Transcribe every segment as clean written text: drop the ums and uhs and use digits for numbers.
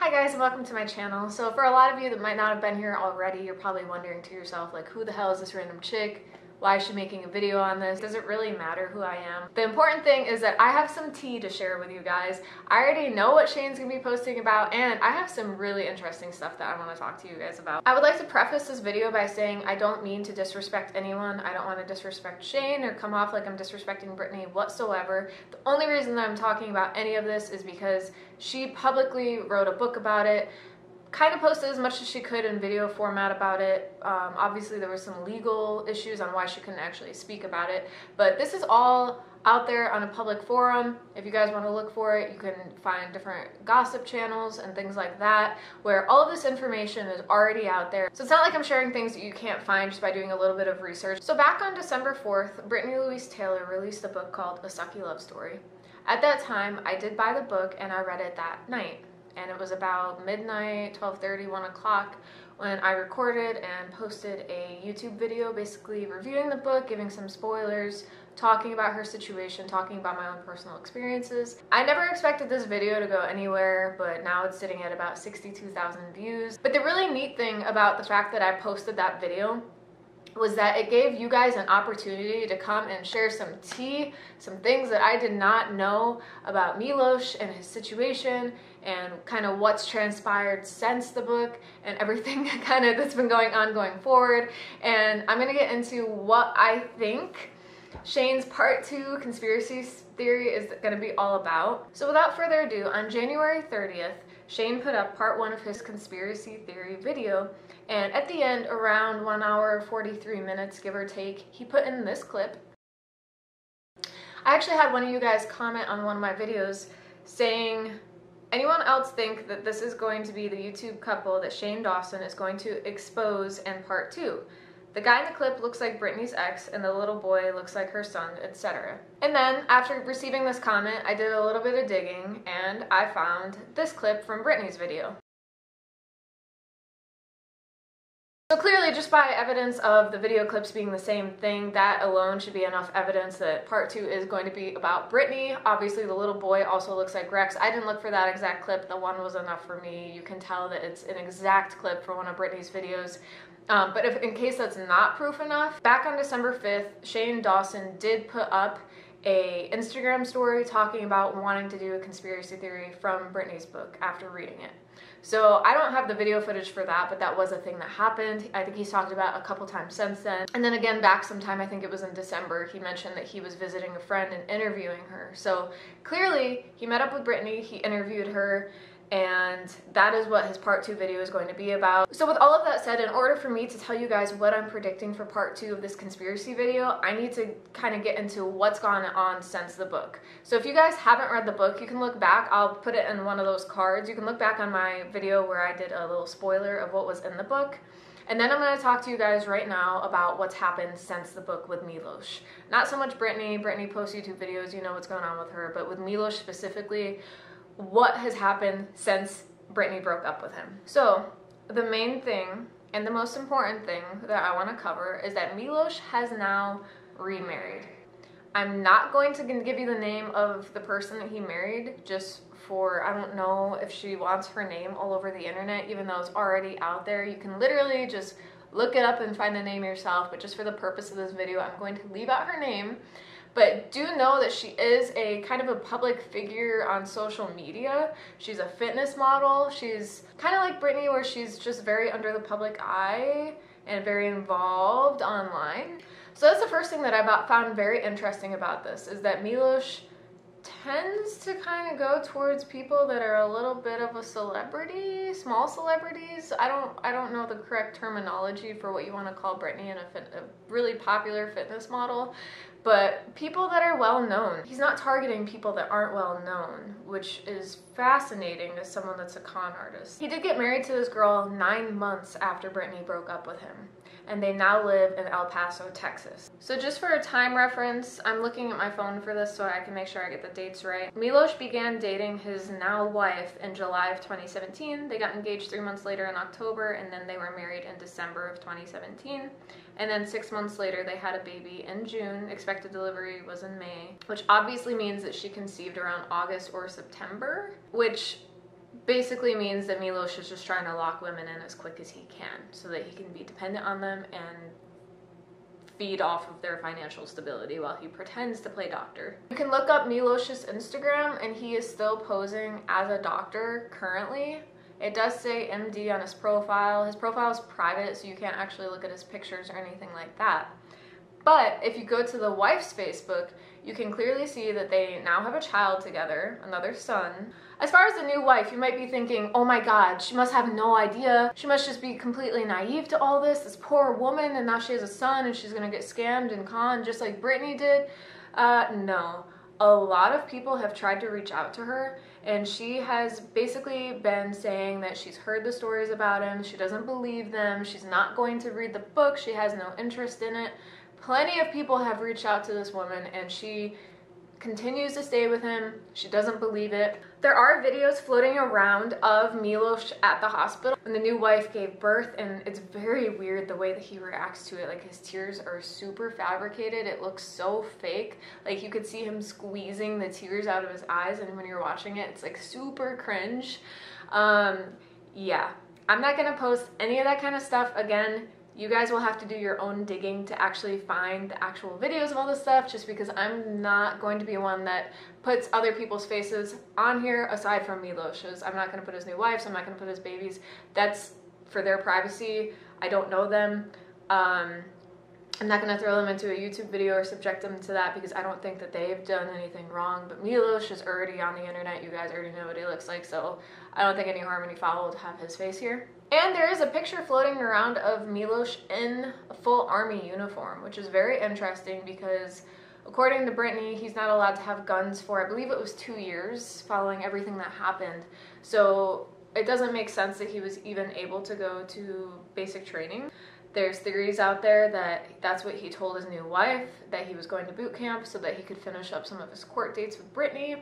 Hi guys, and welcome to my channel. So for a lot of you that might not have been here already, you're probably wondering to yourself, like, who the hell is this random chick? Why is she making a video on this? Does it really matter who I am? The important thing is that I have some tea to share with you guys. I already know what Shane's gonna be posting about, and I have some really interesting stuff that I want to talk to you guys about. I would like to preface this video by saying I don't mean to disrespect anyone. I don't want to disrespect Shane or come off like I'm disrespecting Brittany whatsoever. The only reason that I'm talking about any of this is because she publicly wrote a book about it, kind of posted as much as she could in video format about it. Obviously there were some legal issues on why she couldn't actually speak about it, but this is all out there on a public forum. If you guys want to look for it, you can find different gossip channels and things like that where all of this information is already out there. So it's not like I'm sharing things that you can't find just by doing a little bit of research. So back on December 4th, Brittani Louise released a book called A Sucky Love Story. At that time, I did buy the book and I read it that night. And it was about midnight, 12:30, 1 o'clock when I recorded and posted a YouTube video basically reviewing the book, giving some spoilers, talking about her situation, talking about my own personal experiences. I never expected this video to go anywhere, but now it's sitting at about 62,000 views. But the really neat thing about the fact that I posted that video was that it gave you guys an opportunity to come and share some tea, some things that I did not know about Milos and his situation and kind of what's transpired since the book and everything kind of that's been going on going forward. And I'm gonna get into what I think Shane's part 2 conspiracy theory is gonna be all about. So without further ado, on January 30th, Shane put up part 1 of his conspiracy theory video, and at the end, around 1 hour 43 minutes give or take, he put in this clip. I actually had one of you guys comment on one of my videos saying, anyone else think that this is going to be the YouTube couple that Shane Dawson is going to expose in part 2? The guy in the clip looks like Brittany's ex and the little boy looks like her son, etc. And then after receiving this comment, I did a little bit of digging and I found this clip from Brittany's video. So clearly, just by evidence of the video clips being the same thing, that alone should be enough evidence that part 2 is going to be about Brittany. Obviously, the little boy also looks like Rex. I didn't look for that exact clip. The one was enough for me. You can tell that it's an exact clip for one of Brittany's videos. But if in case that's not proof enough, back on December 5th, Shane Dawson did put up a Instagram story talking about wanting to do a conspiracy theory from Brittany's book after reading it. So I don't have the video footage for that, but that was a thing that happened. I think he's talked about a couple times since then. And then again, back sometime, I think it was in December, he mentioned that he was visiting a friend and interviewing her. So clearly he met up with Brittany, he interviewed her, and that is what his part 2 video is going to be about. So with all of that said, in order for me to tell you guys what I'm predicting for part 2 of this conspiracy video, I need to kind of get into what's gone on since the book. So if you guys haven't read the book, you can look back. I'll put it in one of those cards. You can look back on my video where I did a little spoiler of what was in the book. And then I'm going to talk to you guys right now about what's happened since the book with Milos. Not so much Brittany. Brittany posts YouTube videos, you know what's going on with her. But with Milos specifically, what has happened since Brittany broke up with him. So the main thing and the most important thing that I want to cover is that Milos has now remarried. I'm not going to give you the name of the person that he married just for, I don't know if she wants her name all over the internet, even though it's already out there. You can literally just look it up and find the name yourself, but just for the purpose of this video, I'm going to leave out her name. But do know that she is a kind of a public figure on social media. She's a fitness model. She's kind of like Brittany, where she's just very under the public eye and very involved online. So that's the first thing that I found very interesting about this, is that Milos tends to kind of go towards people that are a little bit of a celebrity, small celebrities. I don't know the correct terminology for what you want to call Brittany and a really popular fitness model, but people that are well known. He's not targeting people that aren't well known, which is fascinating as someone that's a con artist. He did get married to this girl 9 months after Brittany broke up with him, and they now live in El Paso, Texas. So just for a time reference, I'm looking at my phone for this so I can make sure I get the dates right. Milos began dating his now wife in July of 2017. They got engaged 3 months later in October, and then they were married in December of 2017. And then 6 months later, they had a baby in June. Expected delivery was in May, which obviously means that she conceived around August or September, which basically means that Milos is just trying to lock women in as quick as he can so that he can be dependent on them and feed off of their financial stability while he pretends to play doctor. You can look up Milos's Instagram, and he is still posing as a doctor currently. It does say MD on his profile. His profile is private, so you can't actually look at his pictures or anything like that. But if you go to the wife's Facebook, you can clearly see that they now have a child together, another son. As far as the new wife, you might be thinking, oh my god, she must have no idea. She must just be completely naive to all this poor woman, and now she has a son and she's gonna get scammed and conned just like Brittani did. No. A lot of people have tried to reach out to her, and she has basically been saying that she's heard the stories about him, she doesn't believe them, she's not going to read the book, she has no interest in it. Plenty of people have reached out to this woman, and she continues to stay with him. She doesn't believe it. There are videos floating around of Milos at the hospital when the new wife gave birth, and it's very weird the way that he reacts to it. Like, his tears are super fabricated. It looks so fake. Like, you could see him squeezing the tears out of his eyes, and when you're watching it, it's like super cringe. Yeah, I'm not gonna post any of that kind of stuff again. You guys will have to do your own digging to actually find the actual videos of all this stuff, just because I'm not going to be one that puts other people's faces on here aside from Milos's. I'm not going to put his new wives, I'm not going to put his babies. That's for their privacy. I don't know them. I'm not going to throw them into a YouTube video or subject them to that because I don't think that they've done anything wrong. But Milos is already on the internet. You guys already know what he looks like, so I don't think any harm, any foul to have his face here. And there is a picture floating around of Milos in a full army uniform, which is very interesting because according to Brittani, he's not allowed to have guns for, I believe it was 2 years following everything that happened. So it doesn't make sense that he was even able to go to basic training. There's theories out there that that's what he told his new wife, that he was going to boot camp so that he could finish up some of his court dates with Brittani.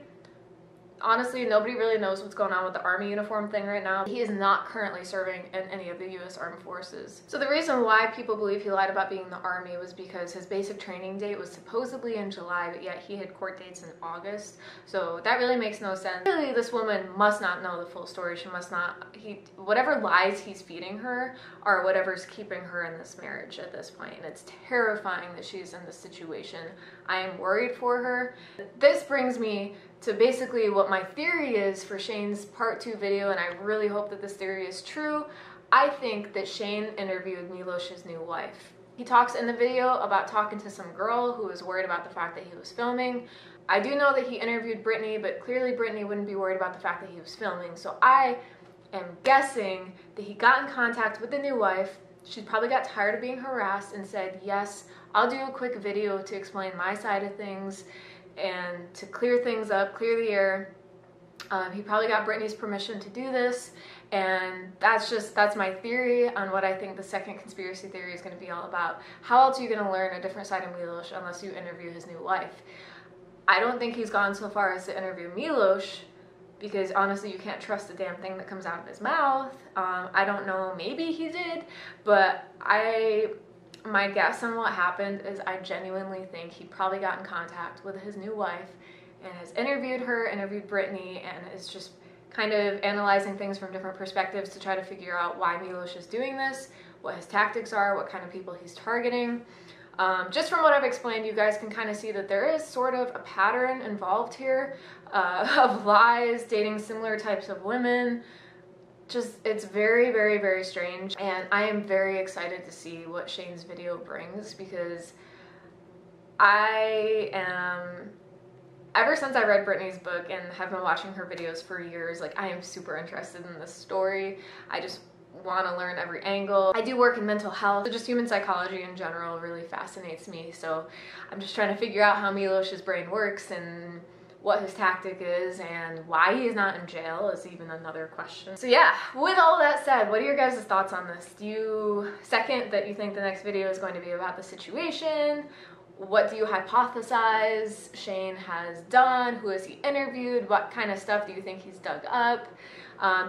Honestly, nobody really knows what's going on with the army uniform thing right now. He is not currently serving in any of the U.S. Armed Forces. So the reason why people believe he lied about being in the army was because his basic training date was supposedly in July, but yet he had court dates in August. So that really makes no sense. Really, this woman must not know the full story. She must not, whatever lies he's feeding her are whatever's keeping her in this marriage at this point. And it's terrifying that she's in this situation. I am worried for her. This brings me to basically what my theory is for Shane's part 2 video, and I really hope that this theory is true. I think that Shane interviewed Milos's new wife. He talks in the video about talking to some girl who was worried about the fact that he was filming. I do know that he interviewed Brittani, but clearly Brittani wouldn't be worried about the fact that he was filming. So I am guessing that he got in contact with the new wife. She probably got tired of being harassed and said, yes, I'll do a quick video to explain my side of things and to clear things up, clear the air. He probably got Brittani's permission to do this, and that's my theory on what I think the second conspiracy theory is going to be all about. How else are you going to learn a different side of Milos unless you interview his new wife? I don't think he's gone so far as to interview Milos, because honestly you can't trust a damn thing that comes out of his mouth. I don't know, maybe he did, but my guess on what happened is I genuinely think he probably got in contact with his new wife and has interviewed Brittani, and is just kind of analyzing things from different perspectives to try to figure out why Milos is doing this, what his tactics are, what kind of people he's targeting. Just from what I've explained, you guys can kind of see that there is sort of a pattern involved here of lies, dating similar types of women. It's very, very, very strange, and I am very excited to see what Shane's video brings, because ever since I read Brittani's book and have been watching her videos for years, like, I am super interested in this story. I just want to learn every angle. I do work in mental health, so just human psychology in general really fascinates me, so I'm just trying to figure out how Milos's brain works and what his tactic is, and why he's not in jail is even another question. So yeah, with all that said, what are your guys' thoughts on this? Do you second that you think the next video is going to be about the situation? What do you hypothesize Shane has done? Who has he interviewed? What kind of stuff do you think he's dug up?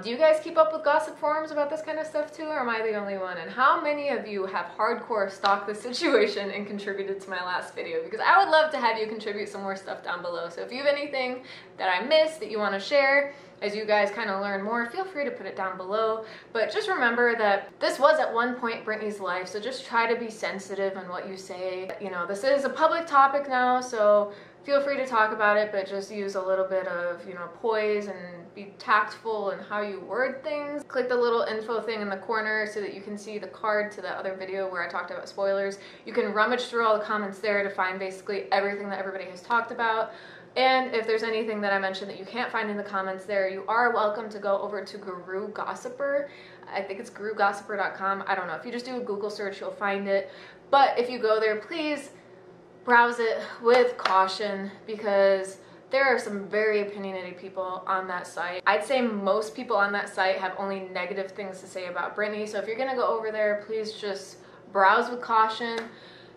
Do you guys keep up with gossip forums about this kind of stuff too, or am I the only one? And how many of you have hardcore stalked the situation and contributed to my last video? Because I would love to have you contribute some more stuff down below. So if you have anything that I missed that you want to share as you guys kind of learn more, feel free to put it down below. But just remember that this was at one point Brittani's life, so just try to be sensitive in what you say. You know, this is a public topic now, so feel free to talk about it, but just use a little bit of, you know, poise and be tactful in how you word things. Click the little info thing in the corner so that you can see the card to the other video where I talked about spoilers. You can rummage through all the comments there to find basically everything that everybody has talked about. And if there's anything that I mentioned that you can't find in the comments there, you are welcome to go over to Guru Gossiper. I think it's gurugossiper.com. I don't know. If you just do a Google search, you'll find it. But if you go there, please browse it with caution, because there are some very opinionated people on that site. I'd say most people on that site have only negative things to say about Brittani. So if you're gonna go over there, please just browse with caution.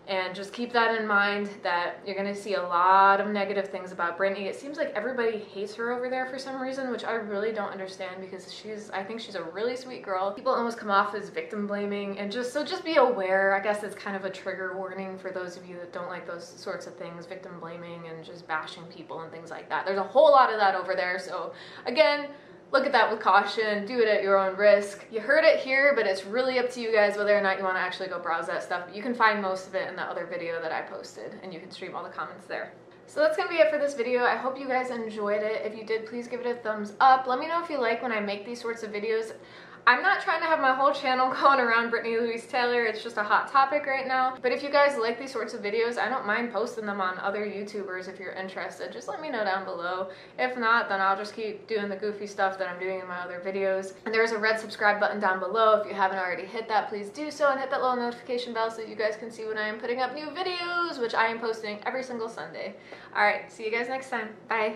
And just keep that in mind, that you're gonna see a lot of negative things about Brittani. It seems like everybody hates her over there for some reason, which I really don't understand, because I think she's a really sweet girl. People almost come off as victim blaming, and just be aware. I guess it's kind of a trigger warning for those of you that don't like those sorts of things, victim blaming and just bashing people and things like that. There's a whole lot of that over there, so again, look at that with caution, do it at your own risk. You heard it here, but it's really up to you guys whether or not you want to actually go browse that stuff. But you can find most of it in the other video that I posted, and you can stream all the comments there. So that's gonna be it for this video. I hope you guys enjoyed it. If you did, please give it a thumbs up. Let me know if you like when I make these sorts of videos. I'm not trying to have my whole channel going around Brittani Louise Taylor. It's just a hot topic right now. But if you guys like these sorts of videos, I don't mind posting them on other YouTubers if you're interested. Just let me know down below. If not, then I'll just keep doing the goofy stuff that I'm doing in my other videos. And there's a red subscribe button down below. If you haven't already hit that, please do so, and hit that little notification bell so you guys can see when I am putting up new videos, which I am posting every single Sunday. All right, see you guys next time. Bye.